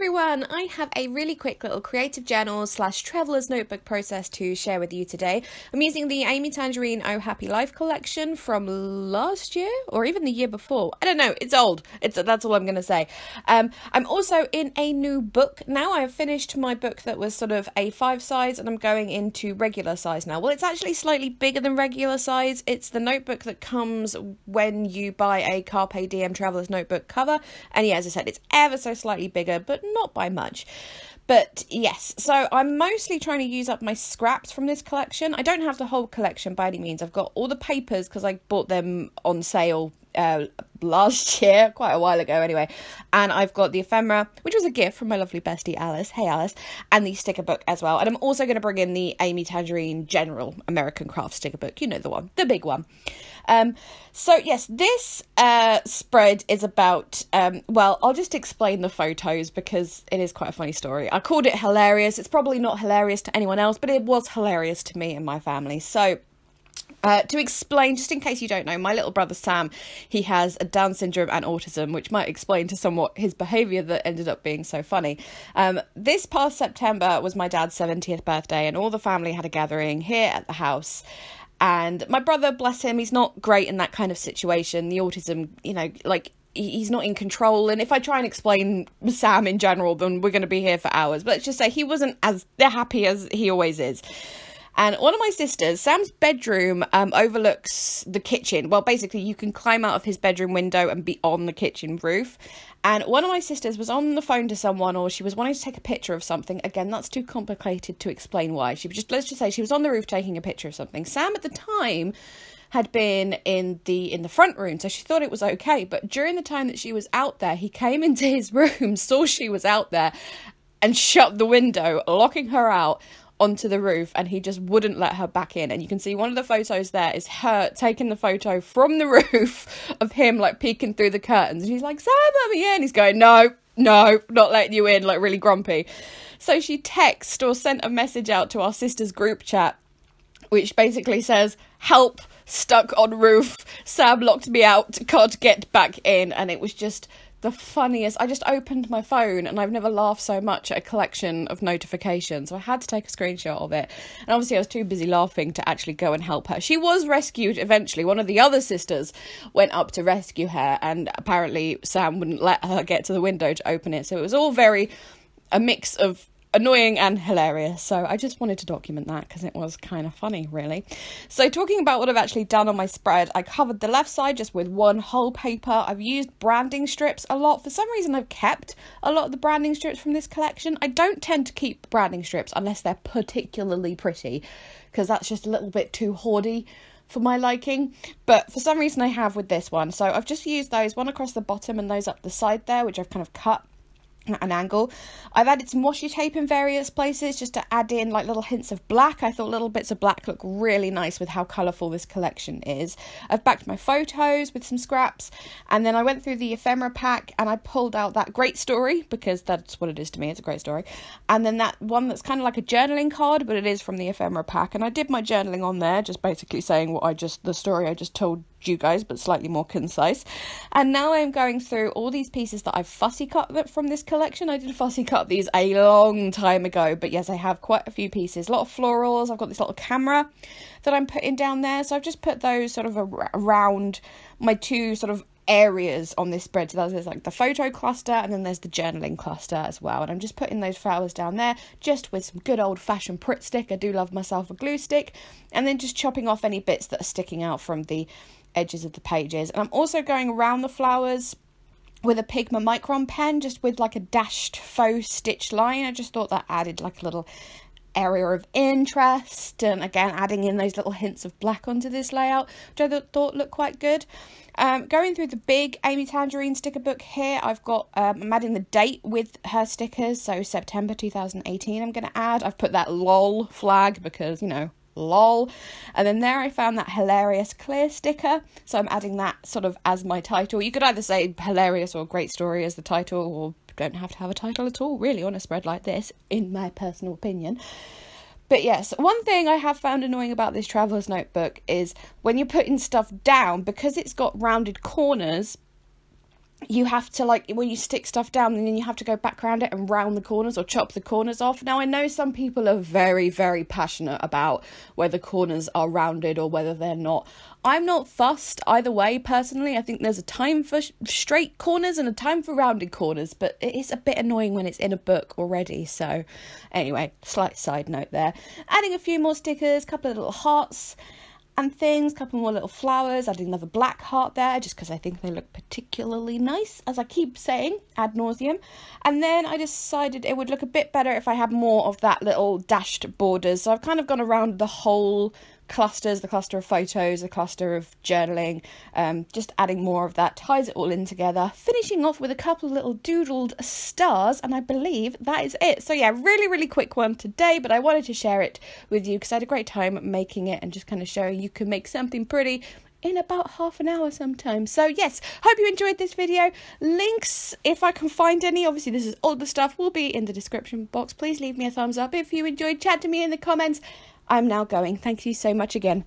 everyone, I have a really quick little creative journal / traveler's notebook process to share with you today. I'm using the Amy Tangerine Oh Happy Life collection from last year or even the year before. I don't know, it's old. That's all I'm going to say. I'm also in a new book now. I have finished my book that was sort of A5 size and I'm going into regular size now. Well, it's actually slightly bigger than regular size. It's the notebook that comes when you buy a Carpe Diem traveler's notebook cover. And yeah, as I said, it's ever so slightly bigger, but not by much. But yes, so I'm mostly trying to use up my scraps from this collection. I don't have the whole collection by any means. I've got all the papers because I bought them on sale last year, quite a while ago anyway, and I've got the ephemera, which was a gift from my lovely bestie Alice, hey Alice, and the sticker book as well. And I'm also going to bring in the Amy Tangerine General American Craft sticker book, you know, the one, the big one. So yes, this spread is about, well, I'll just explain the photos because it is quite a funny story. I called it hilarious. It's probably not hilarious to anyone else, but it was hilarious to me and my family. So to explain, just in case you don't know, my little brother Sam, he has a Down syndrome and autism, which might explain to somewhat his behaviour that ended up being so funny. This past September was my dad's 70th birthday and all the family had a gathering here at the house. And my brother, bless him, he's not great in that kind of situation. The autism, you know, like, he's not in control. And if I try and explain Sam in general, then we're going to be here for hours. But let's just say he wasn't as happy as he always is. And one of my sisters, Sam's bedroom overlooks the kitchen. Well, basically, you can climb out of his bedroom window and be on the kitchen roof. And one of my sisters was on the phone to someone, or she was wanting to take a picture of something. Again, that's too complicated to explain why. Let's just say she was on the roof taking a picture of something. Sam at the time had been in the front room, so she thought it was okay. But during the time that she was out there, he came into his room, saw she was out there, and shut the window, locking her out onto the roof, and he just wouldn't let her back in. And you can see one of the photos there is her taking the photo from the roof of him like peeking through the curtains, and he's like, Sam, let me in. He's going, no, not letting you in, like really grumpy. So she texted or sent a message out to our sister's group chat, which basically says, help, stuck on roof, Sam locked me out, can't get back in. And it was just the funniest. I just opened my phone and I've never laughed so much at a collection of notifications, so I had to take a screenshot of it. And obviously I was too busy laughing to actually go and help her. She was rescued eventually. One of the other sisters went up to rescue her, and apparently Sam wouldn't let her get to the window to open it. So it was all a mix of annoying and hilarious. So I just wanted to document that because it was kind of funny, really. So talking about what I've actually done on my spread, I covered the left side just with one whole paper. I've used branding strips a lot. For some reason I've kept a lot of the branding strips from this collection. I don't tend to keep branding strips unless they're particularly pretty, because that's just a little bit too hoardy for my liking. But for some reason I have with this one. So I've just used those, one across the bottom and those up the side there, which I've kind of cut at an angle. I've added some washi tape in various places just to add in like little hints of black. I thought little bits of black look really nice with how colourful this collection is. I've backed my photos with some scraps, and then I went through the ephemera pack and I pulled out that great story, because that's what it is to me, it's a great story, and then that one that's kind of like a journaling card, but it is from the ephemera pack, and I did my journaling on there, just basically saying the story I just told you guys, but slightly more concise. And now I'm going through all these pieces that I've fussy cut from this collection. I did fussy cut these a long time ago, but yes, I have quite a few pieces. A lot of florals. I've got this little camera that I'm putting down there, so I've just put those sort of around my two sort of areas on this spread. So there's like the photo cluster, and then there's the journaling cluster as well, and I'm just putting those flowers down there just with some good old-fashioned Pritt stick. I do love myself a glue stick, and then just chopping off any bits that are sticking out from the edges of the pages. And I'm also going around the flowers with a Pigma Micron pen, just with like a dashed faux stitch line. I just thought that added like a little area of interest, and again adding in those little hints of black onto this layout, which I thought looked quite good. Going through the big Amy Tangerine sticker book here, I've got I'm adding the date with her stickers, so September 2018 I'm going to add. I've put that lol flag because, you know, lol. And then there I found that hilarious clear sticker, so I'm adding that sort of as my title. You could either say hilarious or great story as the title, or don't have to have a title at all really on a spread like this, in my personal opinion. But yes, one thing I have found annoying about this traveler's notebook is when you're putting stuff down, because it's got rounded corners, you have to, like, when you stick stuff down, and then you have to go back around it and round the corners or chop the corners off. Now, I know some people are very, very passionate about whether corners are rounded or whether they're not. I'm not fussed either way, personally. I think there's a time for straight corners and a time for rounded corners, but it is a bit annoying when it's in a book already. So anyway, slight side note there. Adding a few more stickers, a couple of little hearts and things, a couple more little flowers, adding another black heart there just because I think they look particularly nice, as I keep saying ad nauseum. And then I decided it would look a bit better if I had more of that little dashed borders, so I've kind of gone around the whole clusters, the cluster of photos, the cluster of journaling, just adding more of that, ties it all in together, finishing off with a couple of little doodled stars, and I believe that is it. So yeah, really, really quick one today, but I wanted to share it with you because I had a great time making it and just kind of showing you can make something pretty in about half an hour sometimes. So yes, hope you enjoyed this video. Links, if I can find any, obviously this is all the stuff, will be in the description box. Please leave me a thumbs up if you enjoyed. Chat to me in the comments. I'm now going. Thank you so much again.